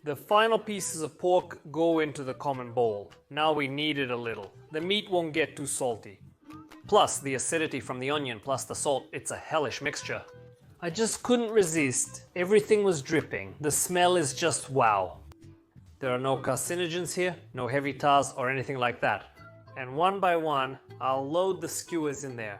The final pieces of pork go into the common bowl. Now we knead it a little. The meat won't get too salty. Plus the acidity from the onion plus the salt, it's a hellish mixture. I just couldn't resist. Everything was dripping. The smell is just wow. There are no carcinogens here, no heavy tars or anything like that. And one by one, I'll load the skewers in there.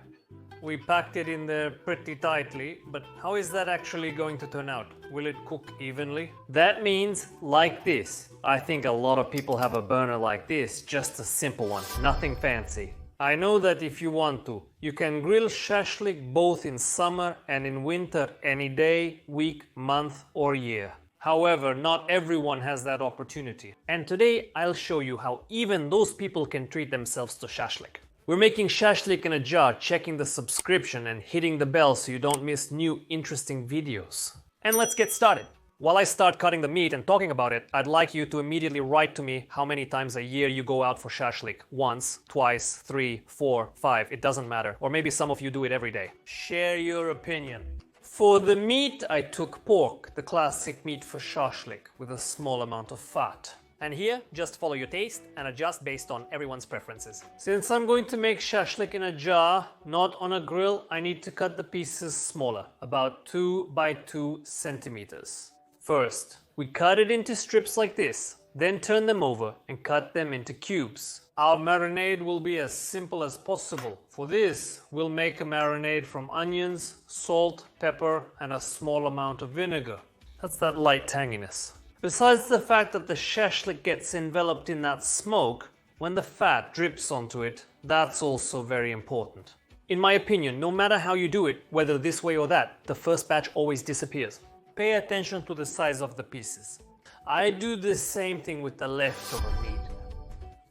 We packed it in there pretty tightly, but how is that actually going to turn out? Will it cook evenly? That means like this. I think a lot of people have a burner like this, just a simple one, nothing fancy. I know that if you want to, you can grill shashlik both in summer and in winter any day, week, month or year. However, not everyone has that opportunity. And today I'll show you how even those people can treat themselves to shashlik. We're making shashlik in a jar, checking the subscription and hitting the bell so you don't miss new interesting videos. And let's get started. While I start cutting the meat and talking about it, I'd like you to immediately write to me how many times a year you go out for shashlik. Once, twice, 3, 4, 5, it doesn't matter. Or maybe some of you do it every day. Share your opinion. For the meat, I took pork, the classic meat for shashlik, with a small amount of fat. And here, just follow your taste and adjust based on everyone's preferences. Since I'm going to make shashlik in a jar, not on a grill, I need to cut the pieces smaller, about 2 by 2 centimeters. First, we cut it into strips like this, then turn them over and cut them into cubes. Our marinade will be as simple as possible. For this, we'll make a marinade from onions, salt, pepper, and a small amount of vinegar. That's that light tanginess. Besides the fact that the shashlik gets enveloped in that smoke, when the fat drips onto it, that's also very important. In my opinion, no matter how you do it, whether this way or that, the first batch always disappears. Pay attention to the size of the pieces. I do the same thing with the leftover meat.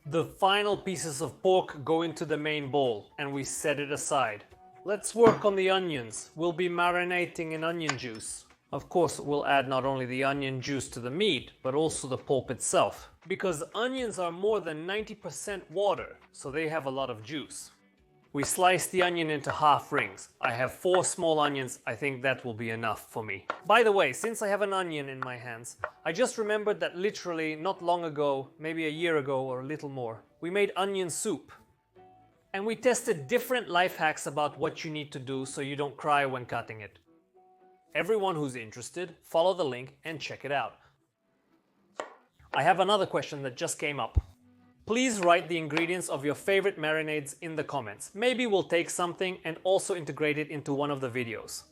The final pieces of pork go into the main bowl and we set it aside. Let's work on the onions. We'll be marinating in onion juice. Of course, we'll add not only the onion juice to the meat, but also the pulp itself. Because onions are more than 90% water, so they have a lot of juice. We slice the onion into half rings. I have 4 small onions, I think that will be enough for me. By the way, since I have an onion in my hands, I just remembered that literally not long ago, maybe a year ago or a little more, we made onion soup. And we tested different life hacks about what you need to do so you don't cry when cutting it. Everyone who's interested, follow the link and check it out. I have another question that just came up. Please write the ingredients of your favorite marinades in the comments. Maybe we'll take something and also integrate it into one of the videos.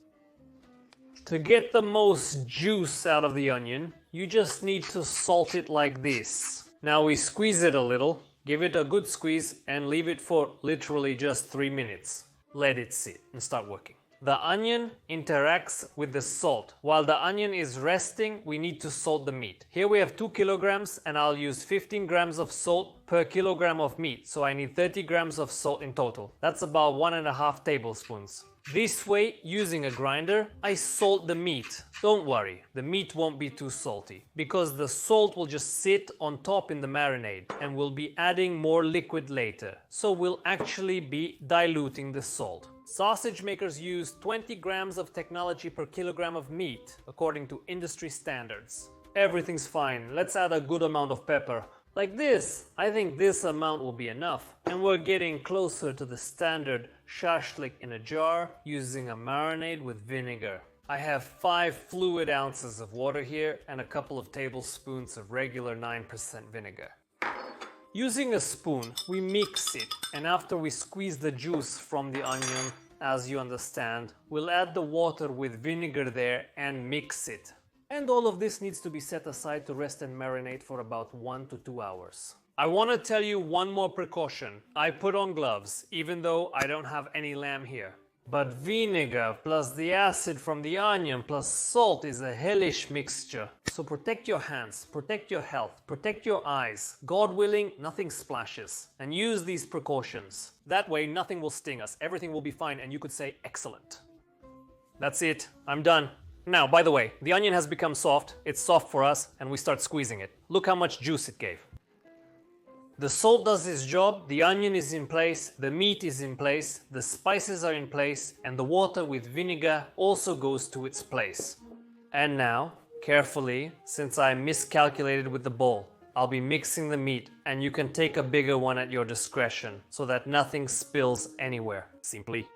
To get the most juice out of the onion, you just need to salt it like this. Now we squeeze it a little, give it a good squeeze and leave it for literally just 3 minutes. Let it sit and start working. The onion interacts with the salt. While the onion is resting, we need to salt the meat. Here we have 2 kilograms and I'll use 15 grams of salt per kilogram of meat. So I need 30 grams of salt in total. That's about 1.5 tablespoons. This way, using a grinder, I salt the meat. Don't worry, the meat won't be too salty because the salt will just sit on top in the marinade and we'll be adding more liquid later. So we'll actually be diluting the salt. Sausage makers use 20 grams of technology per kilogram of meat, according to industry standards. Everything's fine, let's add a good amount of pepper. Like this, I think this amount will be enough. And we're getting closer to the standard shashlik in a jar using a marinade with vinegar. I have 5 fluid ounces of water here and a couple of tablespoons of regular 9% vinegar. Using a spoon, we mix it, and after we squeeze the juice from the onion, as you understand, we'll add the water with vinegar there and mix it. And all of this needs to be set aside to rest and marinate for about 1 to 2 hours. I want to tell you one more precaution. I put on gloves, even though I don't have any lamb here. But vinegar plus the acid from the onion plus salt is a hellish mixture. So protect your hands, protect your health, protect your eyes. God willing, nothing splashes. And use these precautions. That way nothing will sting us, everything will be fine and you could say excellent. That's it, I'm done. Now, by the way, the onion has become soft, it's soft for us, and we start squeezing it. Look how much juice it gave. The salt does its job, the onion is in place, the meat is in place, the spices are in place, and the water with vinegar also goes to its place. And now, Carefully, since I miscalculated with the bowl. I'll be mixing the meat and you can take a bigger one at your discretion so that nothing spills anywhere, simply.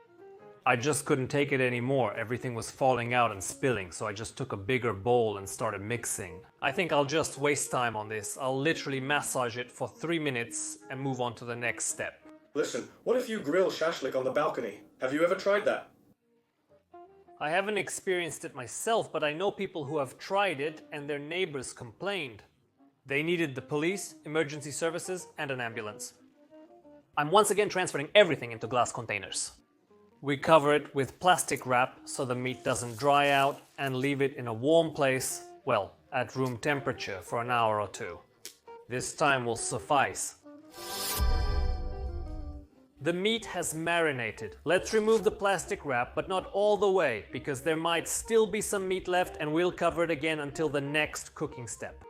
I just couldn't take it anymore, everything was falling out and spilling, so I just took a bigger bowl and started mixing. I think I'll just waste time on this. I'll literally massage it for 3 minutes and move on to the next step. Listen, what if you grill shashlik on the balcony? Have you ever tried that? I haven't experienced it myself, but I know people who have tried it and their neighbors complained. They needed the police, emergency services, and an ambulance. I'm once again transferring everything into glass containers. We cover it with plastic wrap so the meat doesn't dry out and leave it in a warm place, well, at room temperature for an hour or two. This time will suffice. The meat has marinated. Let's remove the plastic wrap, but not all the way, because there might still be some meat left and we'll cover it again until the next cooking step.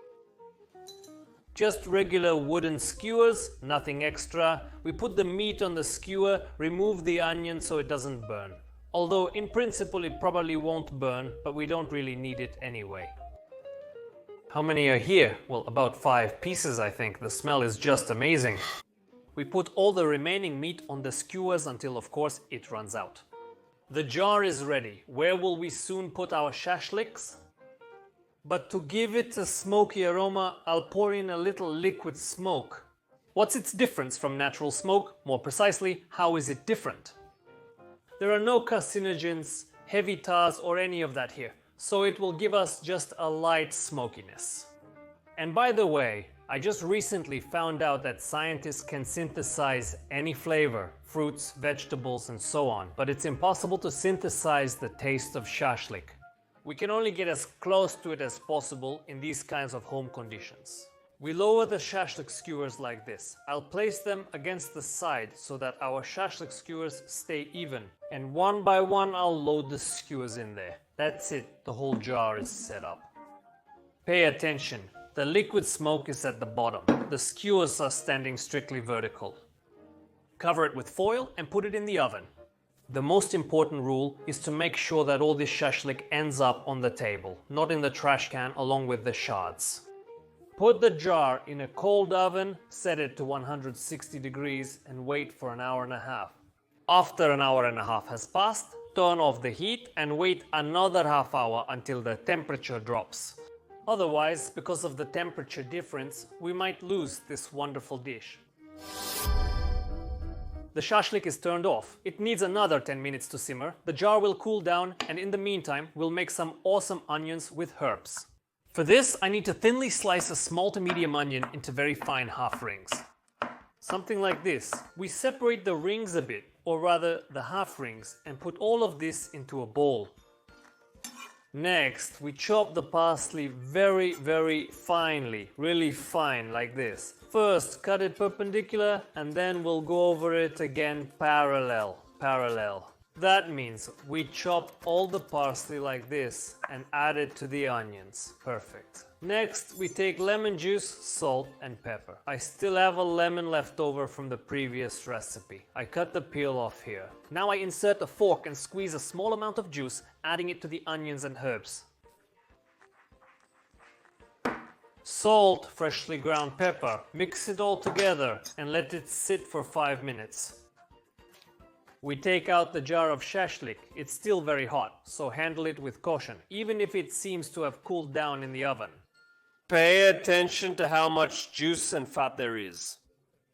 Just regular wooden skewers, nothing extra. We put the meat on the skewer, remove the onion so it doesn't burn. Although in principle it probably won't burn, but we don't really need it anyway. How many are here? Well, about 5 pieces I think. The smell is just amazing. We put all the remaining meat on the skewers until, of course, it runs out. The jar is ready. Where will we soon put our shashliks? But to give it a smoky aroma, I'll pour in a little liquid smoke. What's its difference from natural smoke? More precisely, how is it different? There are no carcinogens, heavy tars or any of that here, so it will give us just a light smokiness. And by the way, I just recently found out that scientists can synthesize any flavor, fruits, vegetables and so on, but it's impossible to synthesize the taste of shashlik. We can only get as close to it as possible in these kinds of home conditions. We lower the shashlik skewers like this. I'll place them against the side so that our shashlik skewers stay even. And one by one I'll load the skewers in there. That's it, the whole jar is set up. Pay attention. The liquid smoke is at the bottom. The skewers are standing strictly vertical. Cover it with foil and put it in the oven. The most important rule is to make sure that all this shashlik ends up on the table, not in the trash can along with the shards. Put the jar in a cold oven, set it to 160 degrees and wait for an hour and a half. After an hour and a half has passed, turn off the heat and wait another half hour until the temperature drops. Otherwise, because of the temperature difference, we might lose this wonderful dish. The shashlik is turned off. It needs another 10 minutes to simmer. The jar will cool down and in the meantime, we'll make some awesome onions with herbs. For this, I need to thinly slice a small to medium onion into very fine half rings. Something like this. We separate the rings a bit, or rather the half rings, and put all of this into a bowl. Next, we chop the parsley very, very finely, really fine like this. First, cut it perpendicular and then we'll go over it again parallel. That means we chop all the parsley like this and add it to the onions. Perfect. Next, we take lemon juice, salt and pepper. I still have a lemon left over from the previous recipe. I cut the peel off here. Now I insert a fork and squeeze a small amount of juice, adding it to the onions and herbs. Salt, freshly ground pepper. Mix it all together and let it sit for 5 minutes. We take out the jar of shashlik. It's still very hot, so handle it with caution, even if it seems to have cooled down in the oven. Pay attention to how much juice and fat there is.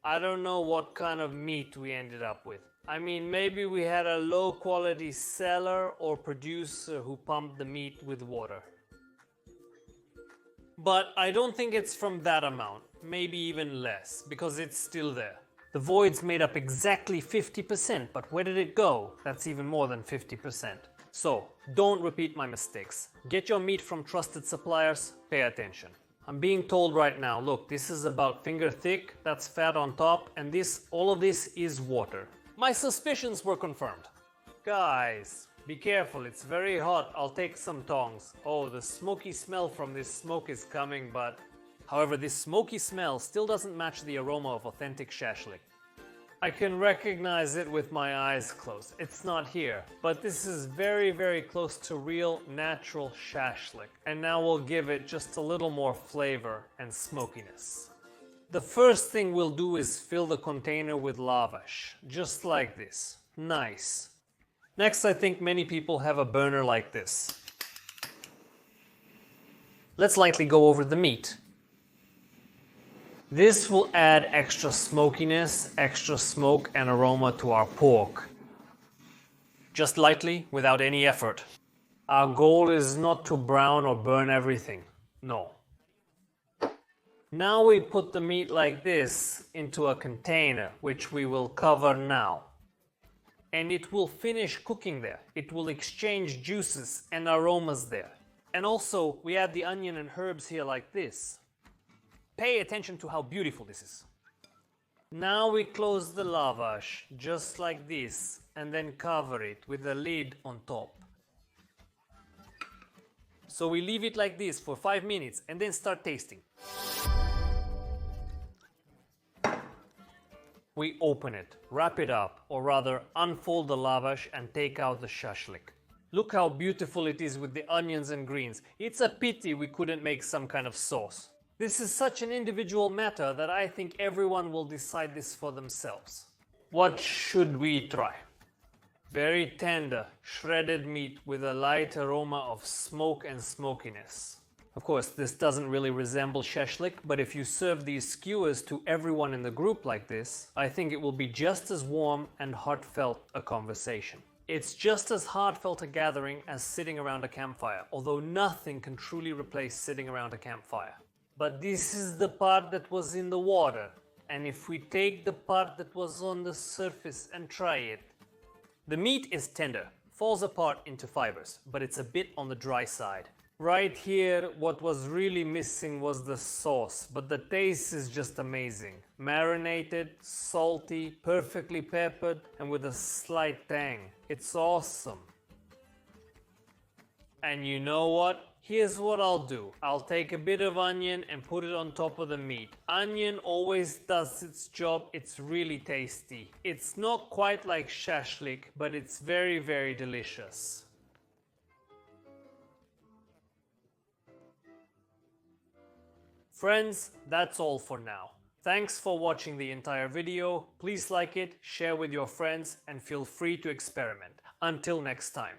I don't know what kind of meat we ended up with. I mean, maybe we had a low quality seller or producer who pumped the meat with water. But I don't think it's from that amount, maybe even less, because it's still there. The void's made up exactly 50%, but where did it go? That's even more than 50%. So, don't repeat my mistakes. Get your meat from trusted suppliers, pay attention. I'm being told right now, look, this is about finger thick, that's fat on top, and all of this is water. My suspicions were confirmed. Guys, be careful, it's very hot, I'll take some tongs. Oh, the smoky smell from this smoke is coming, but... However, this smoky smell still doesn't match the aroma of authentic shashlik. I can recognize it with my eyes closed. It's not here, but this is very, very close to real, natural shashlik. And now we'll give it just a little more flavor and smokiness. The first thing we'll do is fill the container with lavash, just like this. Nice. Next, I think many people have a burner like this. Let's lightly go over the meat. This will add extra smokiness, extra smoke and aroma to our pork. Just lightly, without any effort. Our goal is not to brown or burn everything. No. Now we put the meat like this into a container, which we will cover now. And it will finish cooking there. It will exchange juices and aromas there. And also, we add the onion and herbs here like this. Pay attention to how beautiful this is. Now we close the lavash, just like this, and then cover it with a lid on top. So we leave it like this for 5 minutes and then start tasting. We open it, wrap it up, or rather unfold the lavash and take out the shashlik. Look how beautiful it is with the onions and greens. It's a pity we couldn't make some kind of sauce. This is such an individual matter that I think everyone will decide this for themselves. What should we try? Very tender, shredded meat with a light aroma of smoke and smokiness. Of course, this doesn't really resemble shashlik, but if you serve these skewers to everyone in the group like this, I think it will be just as warm and heartfelt a conversation. It's just as heartfelt a gathering as sitting around a campfire, although nothing can truly replace sitting around a campfire. But this is the part that was in the water, and if we take the part that was on the surface and try it, the meat is tender, falls apart into fibers, but it's a bit on the dry side. Right here, what was really missing was the sauce, but the taste is just amazing. Marinated, salty, perfectly peppered, and with a slight tang. It's awesome. And you know what? Here's what I'll do. I'll take a bit of onion and put it on top of the meat. Onion always does its job. It's really tasty. It's not quite like shashlik, but it's very, very delicious. Friends, that's all for now. Thanks for watching the entire video. Please like it, share with your friends, and feel free to experiment. Until next time.